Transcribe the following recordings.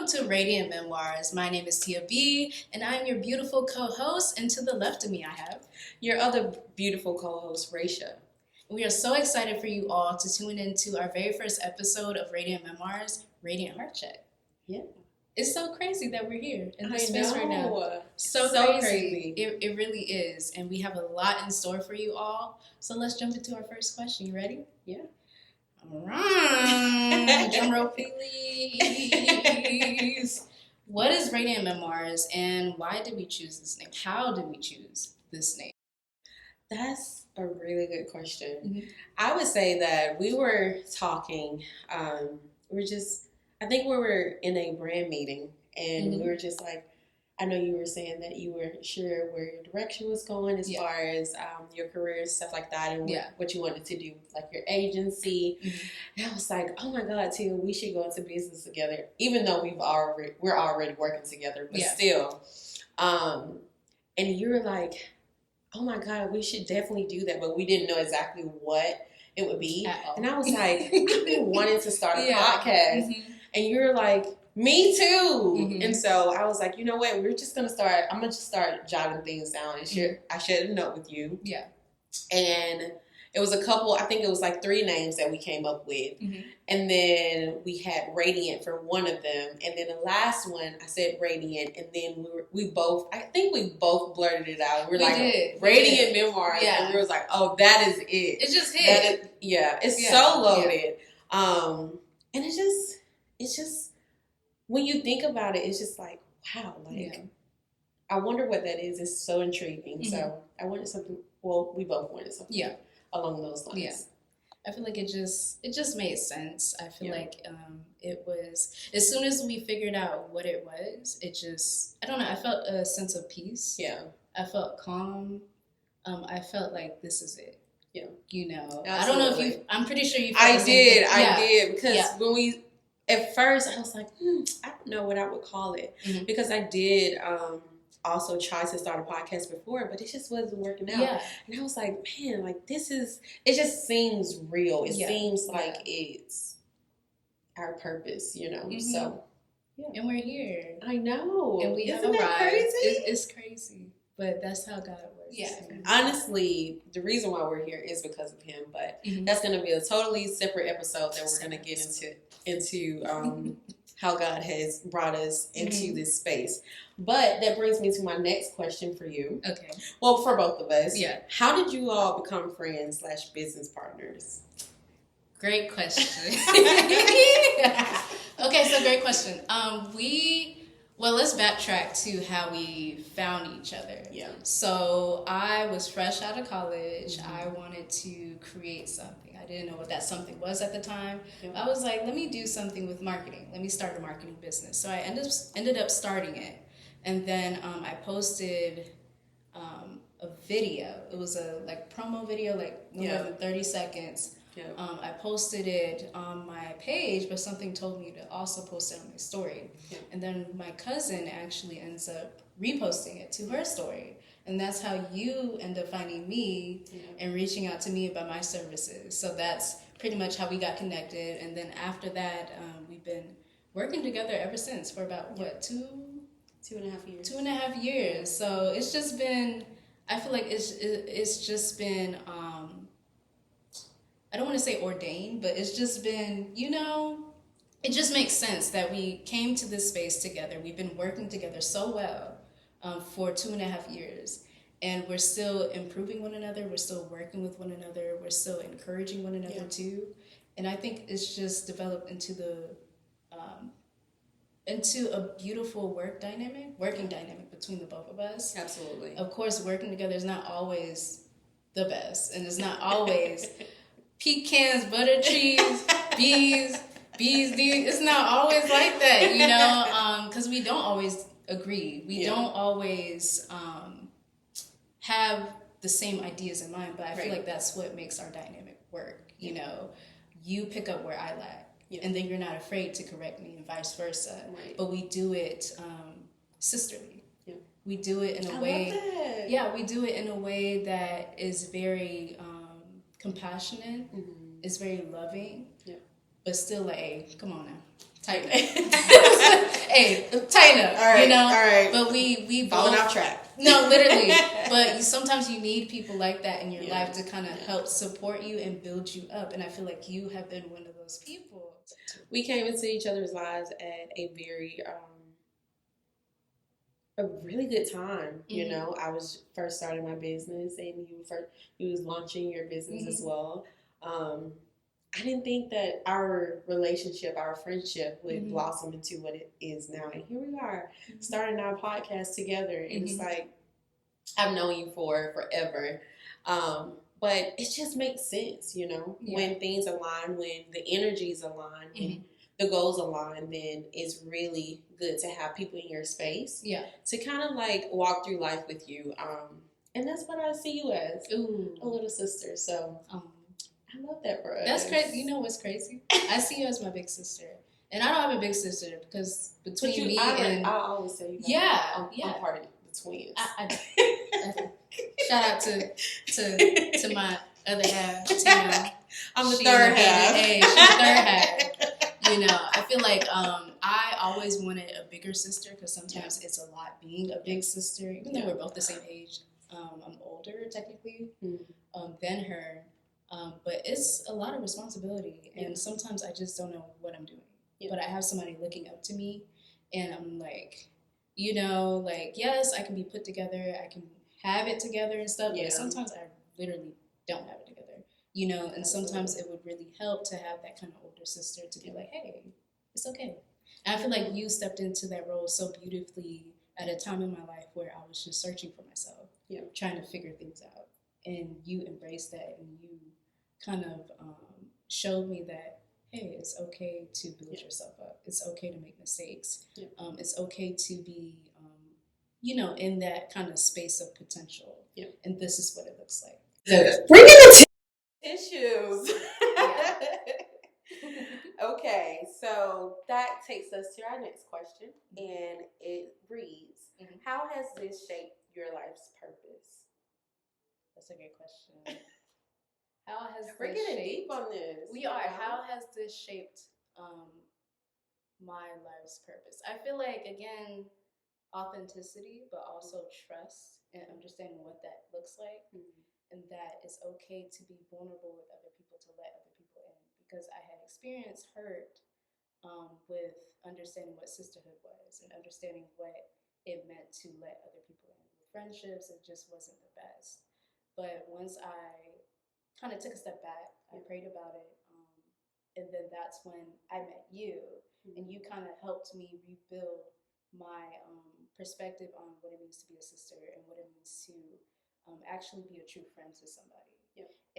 to Radiant Memoirs. My name is Tia B, and I'm your beautiful co-host. And to the left of me, I have your other beautiful co-host, Raisha. We are so excited for you all to tune into our very first episode of Radiant Memoirs, Radiant Heart Check. Yeah. It's so crazy that we're here in this space right now. So crazy. It really is. And we have a lot in store for you all. So let's jump into our first question. You ready? Yeah. All right. Drum roll, please. What is Radiant Memoirs and why did we choose this name? How did we choose this name? That's a really good question. Mm-hmm. I would say that we were talking, I think we were in a brand meeting and we were just like, I know you were saying that you weren't sure where your direction was going as far as your career and stuff like that and what you wanted to do, like your agency. Mm-hmm. And I was like, oh my God, Tia, we should go into business together, even though we're already working together, but still. And you were like, oh my God, we should definitely do that, but we didn't know exactly what it would be. And I was like, I've been wanting to start a podcast. Mm-hmm. And you're like, me too. Mm-hmm. And so I was like, you know what? I'm going to just start jotting things down. And I shared a note with you. Yeah. And it was I think it was like 3 names that we came up with. Mm-hmm. And then we had Radiant for one of them. And then the last one, I said Radiant. And then we both blurted it out. We did. Radiant Memoirs. Yeah. And we was like, oh, that is it. It just hit. It's so loaded. Yeah. And it's just, when you think about it, it's just like, wow, I wonder what that is. It's so intriguing. Mm-hmm. So I wanted something, we both wanted something along those lines. Yeah. I feel like it just made sense. I feel like it was, as soon as we figured out what it was, I don't know, I felt a sense of peace. Yeah. I felt calm. I felt like this is it. Yeah. You know, absolutely. I don't know if I'm pretty sure you felt I did, because when at first, I was like, I don't know what I would call it. Mm-hmm. Because I did also try to start a podcast before, but it just wasn't working out. Yeah. And I was like, man, like it just seems real. It seems like it's our purpose, you know? Mm-hmm. So, and we're here. I know. And we have arrived. Crazy? It's crazy. But that's how God works. Yeah. Honestly, the reason why we're here is because of him. But that's going to be a totally separate episode that we're going to get into how God has brought us into this space. But that brings me to my next question for you. Okay. Well, for both of us. Yeah. How did you all become friends / business partners? Great question. Okay, so great question. Well, let's backtrack to how we found each other. Yeah. So I was fresh out of college. Mm-hmm. I wanted to create something. I didn't know what that something was at the time. Yeah. I was like, let me do something with marketing. Let me start a marketing business. So I ended up starting it. And then I posted a video. It was a promo video, no more than 30 seconds. Yeah. I posted it on my page, but something told me to also post it on my story. Yeah. And then my cousin actually ends up reposting it to her story. And that's how you end up finding me and reaching out to me about my services. So that's pretty much how we got connected. And then after that, we've been working together ever since for about, 2.5 years. 2.5 years. So it's just been, I feel like it's just been, I don't want to say ordained, but it's just been, it just makes sense that we came to this space together. We've been working together so well for 2.5 years. And we're still improving one another. We're still working with one another. We're still encouraging one another too. And I think it's just developed into a beautiful working dynamic between the both of us. Absolutely. Of course, working together is not always the best. And it's not always pecans, butter trees, bees, it's not always like that, because we don't always agree. We don't always have the same ideas in mind, but I feel like that's what makes our dynamic work. You pick up where I lack, and then you're not afraid to correct me and vice versa. Right. But we do it sisterly. Yeah. We do it in a way. Love that. Yeah, we do it in a way that is very compassionate. Mm-hmm. It's very loving. Yeah. But still like, hey, come on now. Type. Hey, hey, tighten up, all right, you know? All right. But we falling both... off track. No, literally. But sometimes you need people like that in your life to kind of help support you and build you up. And I feel like you have been one of those people. We came into each other's lives at a very... a really good time, you know. I was first starting my business, and you was launching your business as well. I didn't think that our relationship, our friendship, would blossom into what it is now. And here we are, starting our podcast together, and it's like I've known you for forever. But it just makes sense, you know, when things align, when the energies align, when the goals align, then it's really good to have people in your space to kind of like walk through life with you. And that's what I see you as, a little sister. So I love that for us. That's crazy. You know what's crazy? I see you as my big sister. And I don't have a big sister because between me and... I always say you. I'm part of the twins. Shout out to my other half, Tina. I'm the third half. Hey, she's the third half. You know, I feel like I always wanted a bigger sister because sometimes it's a lot being a big sister, even though we're both the same age. I'm older technically than her, but it's a lot of responsibility, and sometimes I just don't know what I'm doing. But I have somebody looking up to me, and I'm like, you know, like, yes, I can be put together, I can have it together and stuff, but sometimes I literally don't have it together, you know, and sometimes it would really help to have that kind of older sister to be like, hey, it's okay. And I feel like you stepped into that role so beautifully at a time in my life where I was just searching for myself, trying to figure things out, and you embraced that, and you kind of showed me that, hey, it's okay to build yourself up. It's okay to make mistakes. It's okay to be, you know, in that kind of space of potential. And this is what it looks like. Bring in the tissues. Okay, so that takes us to our next question, and it reads, how has this shaped your life's purpose? That's a great question. How has We're getting deep on this. We are. How has this shaped my life's purpose? I feel like, again, authenticity, but also trust and understanding what that looks like, and that it's okay to be vulnerable with other people, to let other people in. Because I had experienced hurt with understanding what sisterhood was and understanding what it meant to let other people in. With friendships, it just wasn't the best. But once I kind of took a step back, I prayed about it, and then that's when I met you, and you kind of helped me rebuild my perspective on what it means to be a sister and what it means to actually be a true friend to somebody.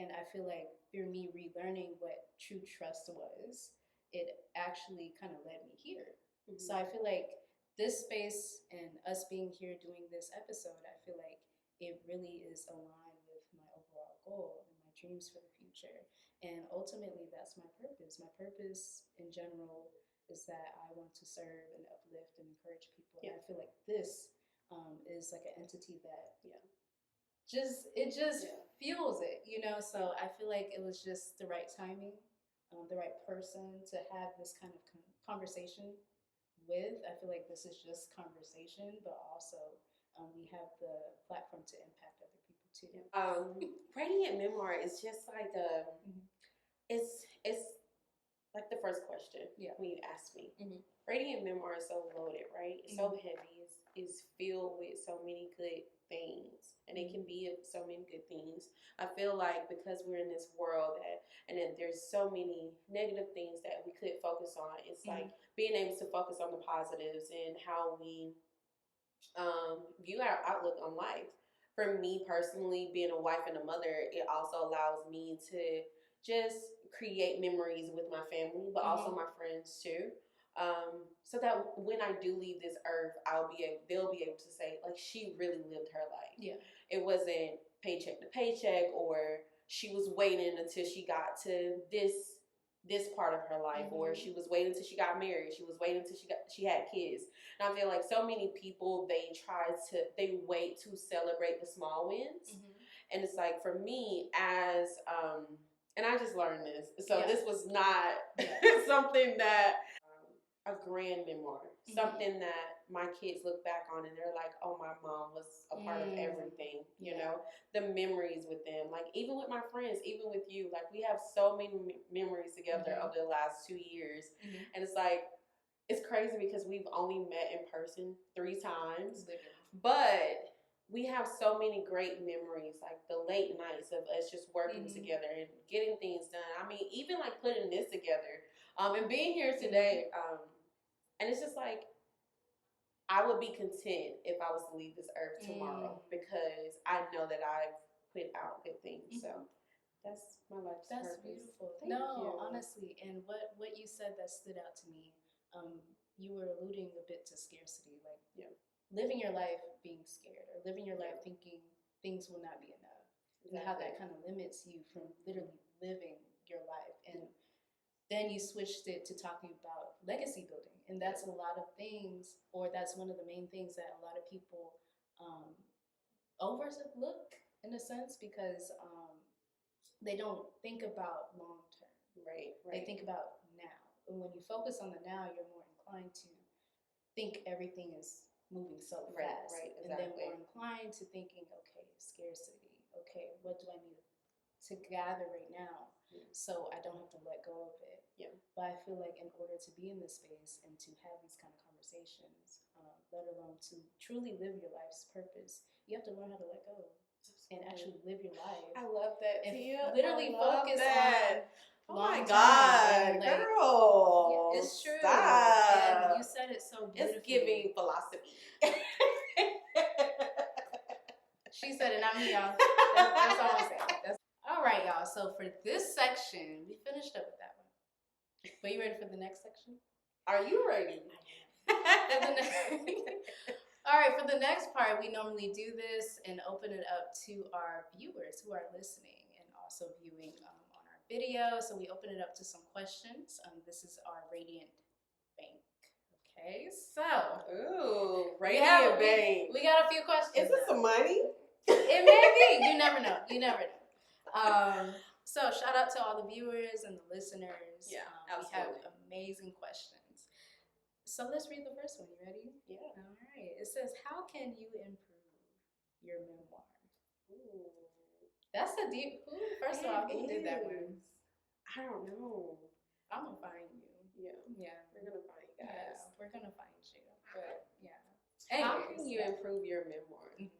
And I feel like through me relearning what true trust was, it actually kind of led me here. So I feel like this space and us being here doing this episode, I feel like it really is aligned with my overall goal and my dreams for the future. And ultimately, that's my purpose. My purpose in general is that I want to serve and uplift and encourage people. And I feel like this is like an entity that just feels it, you know. So I feel like it was just the right timing, the right person to have this kind of conversation with. I feel like this is just conversation, but also we have the platform to impact other people too. Radiant Memoir is just like it's like the first question when you asked me. Radiant Memoir is so loaded, right? It's so heavy. It's filled with so many good things, and it can be so many good things. I feel like because we're in this world and then there's so many negative things that we could focus on, it's like being able to focus on the positives and how we view our outlook on life. For me personally, being a wife and a mother, it also allows me to just create memories with my family, but also my friends too. So that when I do leave this earth, they'll be able to say, like, she really lived her life. It wasn't paycheck to paycheck, or she was waiting until she got to this part of her life, or she was waiting until she got married. She was waiting until she had kids. And I feel like so many people, they wait to celebrate the small wins. And it's like, for me, as and I just learned this, so this was not something that a grand memoir. something that my kids look back on and they're like, oh, my mom was a part of everything, you know, the memories with them, like even with my friends, even with you, like we have so many memories together over the last 2 years. And it's like, it's crazy because we've only met in person 3 times, but we have so many great memories, like the late nights of us just working together and getting things done. I mean, even like putting this together, and being here today, and it's just like, I would be content if I was to leave this earth tomorrow because I know that I've put out good things. So that's my life's purpose. That's beautiful. Thank you. Honestly, and what you said that stood out to me, you were alluding a bit to scarcity, like living your life being scared or living your life thinking things will not be enough, and how that kind of limits you from literally living your life. And then you switched it to talking about legacy building, and that's a lot of things, or that's one of the main things that a lot of people overlook in a sense, because they don't think about long term. Right. They think about now. And when you focus on the now, you're more inclined to think everything is moving so fast. Right, exactly. And then more inclined to thinking, okay, scarcity. Okay, what do I need to gather right now so I don't have to let go of it? Yeah. But I feel like in order to be in this space and to have these kind of conversations, let alone to truly live your life's purpose, you have to learn how to let go and actually live your life. I love that. And Tia. literally focus on oh my long God, term, like, girl. Yeah, it's true. Stop. And you said it so beautifully. It's giving philosophy. She said it, not me, y'all. That's all I'm saying. All right, y'all. So for this section, we finished up with that one. But you ready for the next section? Are you ready? All right, for the next part, we normally do this and open it up to our viewers who are listening and also viewing on our video. So we open it up to some questions. This is our Radiant Bank. Okay, so. Ooh, Radiant Bank. We got a few questions. Is this some money? It may be. You never know. You never know. So shout out to all the viewers and the listeners. Yeah, absolutely. We have amazing questions. So let's read the first one. You ready? Yeah. All right. It says, how can you improve your memoir? Ooh. That's a deep. First of all, who did that one? I don't know. I'm going to find you. Yeah. Yeah. We're going to find you guys. Yeah, we're going to find you. But, yeah. Anyways, how can you improve your memoir? You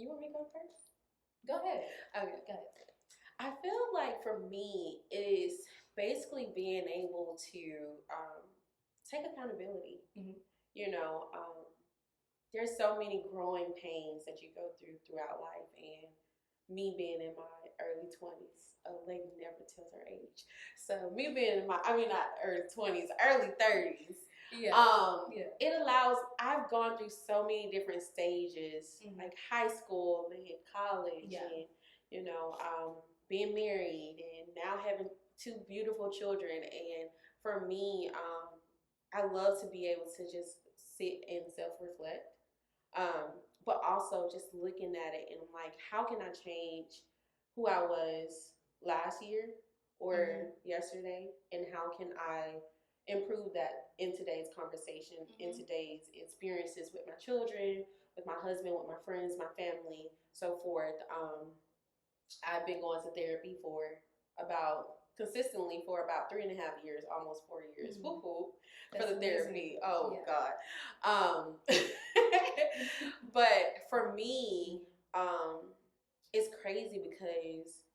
want me to go first? Go ahead. Okay. Go ahead. I feel like for me, it is basically being able to take accountability. You know, there's so many growing pains that you go throughout life, and me being in my early 20s, a lady never tells her age. So me being in my, not early 20s, early 30s. It allows, I've gone through so many different stages, like high school and college, and, you know, being married and now having 2 beautiful children. And for me, I love to be able to just sit and self-reflect, but also just looking at it and I'm like, how can I change who I was last year or yesterday, and how can I improve that in today's conversation, in today's experiences with my children, with my husband, with my friends, my family, so forth. I've been going to therapy consistently for about 3.5 years, almost 4 years. Woo-hoo, for the therapy. Oh God. But for me, it's crazy because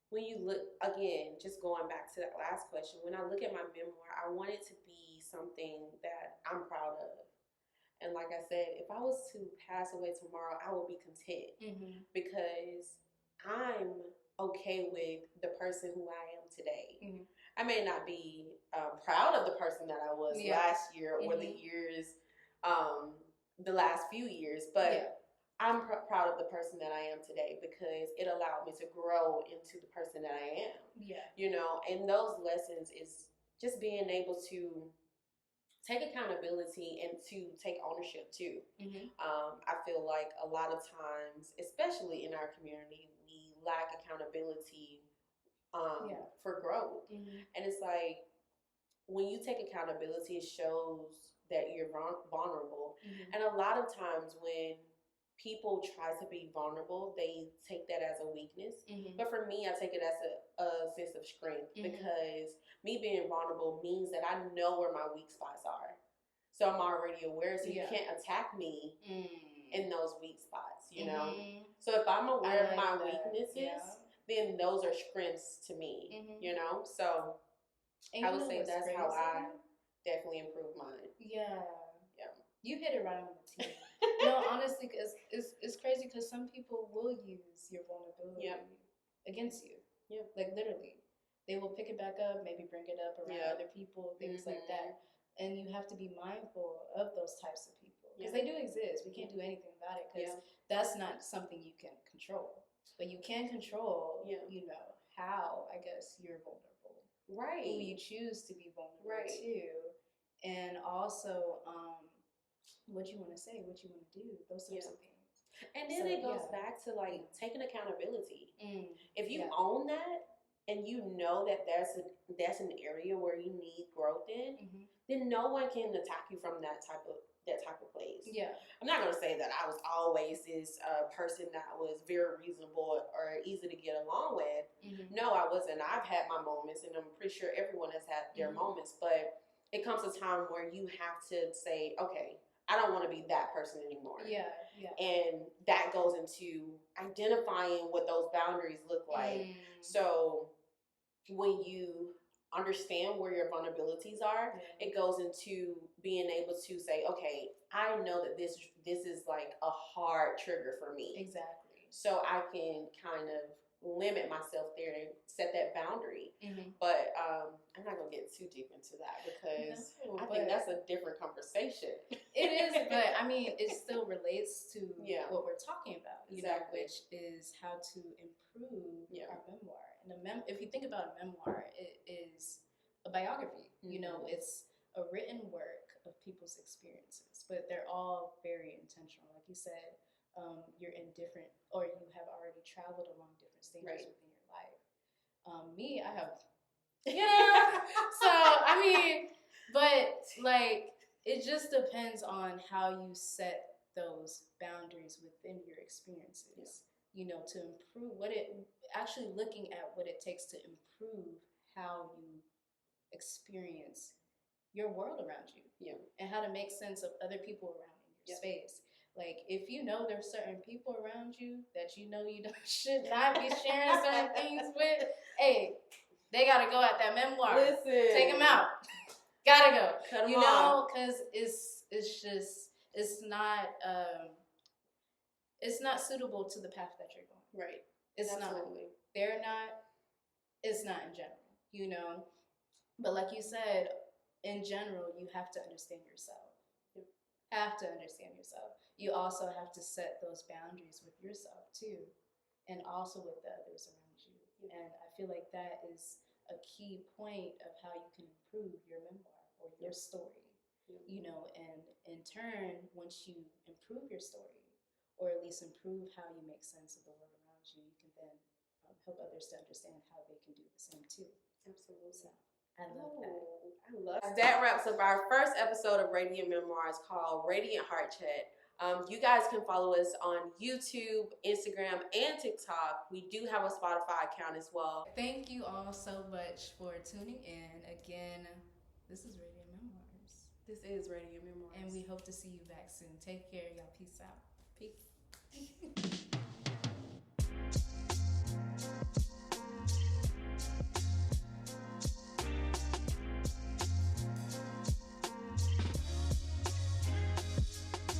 when you look, again, just going back to that last question, when I look at my memoir, I want it to be something that I'm proud of. And like I said, if I was to pass away tomorrow, I will be content because I'm okay with the person who I am today. I may not be proud of the person that I was last year or the years, the last few years, but I'm proud of the person that I am today because it allowed me to grow into the person that I am. You know, and those lessons is just being able to take accountability and to take ownership too. I feel like a lot of times, especially in our community, we lack accountability for growth. And it's like, when you take accountability, it shows that you're vulnerable. Mm-hmm. And a lot of times when people try to be vulnerable, they take that as a weakness. Mm-hmm. But for me, I take it as a sense of strength, Mm-hmm. because me being vulnerable means that I know where my weak spots are. So I'm already aware, so you can't attack me in those weak spots, you know? So if I'm aware of my weaknesses, then those are strengths to me, you know? So and I would say that's crazy? How I definitely improve mine. Yeah. You hit it right on the tee. No, honestly, cause it's crazy because some people will use your vulnerability against you. Yeah. Like literally. They will pick it back up, maybe bring it up around other people, things like that. And you have to be mindful of those types of people. Because they do exist. We can't do anything about it because that's not something you can control. But you can control, you know, how, I guess, you're vulnerable. Right. Who you choose to be vulnerable to. And also, what you want to say, what you want to do, those types of things. And then it goes back to like taking accountability. If you own that and you know that that's an area where you need growth in, then no one can attack you from that type of place. Yeah. I'm not gonna say that I was always this person that was very reasonable or easy to get along with. No, I wasn't. I've had my moments, and I'm pretty sure everyone has had their moments, but it comes a time where you have to say, okay, I don't want to be that person anymore. Yeah. And that goes into identifying what those boundaries look like. So when you understand where your vulnerabilities are, it goes into being able to say, okay, I know that this is like a hard trigger for me. Exactly. So I can kind of limit myself there and set that boundary. But I'm not going to get too deep into that because I think that's a different conversation. It is, but I mean, it still relates to what we're talking about, you know, which is how to improve our memoir. And if you think about a memoir, it is a biography. You know, it's a written work of people's experiences, but they're all very intentional. Like you said, you're in different, or you have already traveled along different stages within your life. Me, I have, so, I mean, but, like, it just depends on how you set those boundaries within your experiences, you know, to improve actually looking at what it takes to improve how you experience your world around you, and how to make sense of other people around in your space. Like, if you know there's certain people around you that you know you should not be sharing certain things with, hey, they gotta go at that memoir. Listen, take them out. Gotta go. Cut them off. Because it's not suitable to the path that you're going. Right. It's Absolutely. Not. They're not. It's not in general. You know. But like you said, in general, you have to understand yourself. Have to understand yourself. You also have to set those boundaries with yourself too, and also with the others around you. And I feel like that is a key point of how you can improve your memoir or your story. You know, and in turn, once you improve your story, or at least improve how you make sense of the world around you, you can then help others to understand how they can do the same too. Absolutely. So, I love that. I love that. That wraps up our first episode of Radiant Memoirs called Radiant Heart Chat. You guys can follow us on YouTube, Instagram, and TikTok. We do have a Spotify account as well. Thank you all so much for tuning in. Again, this is Radiant Memoirs. This is Radiant Memoirs. And we hope to see you back soon. Take care, y'all. Peace out. Peace.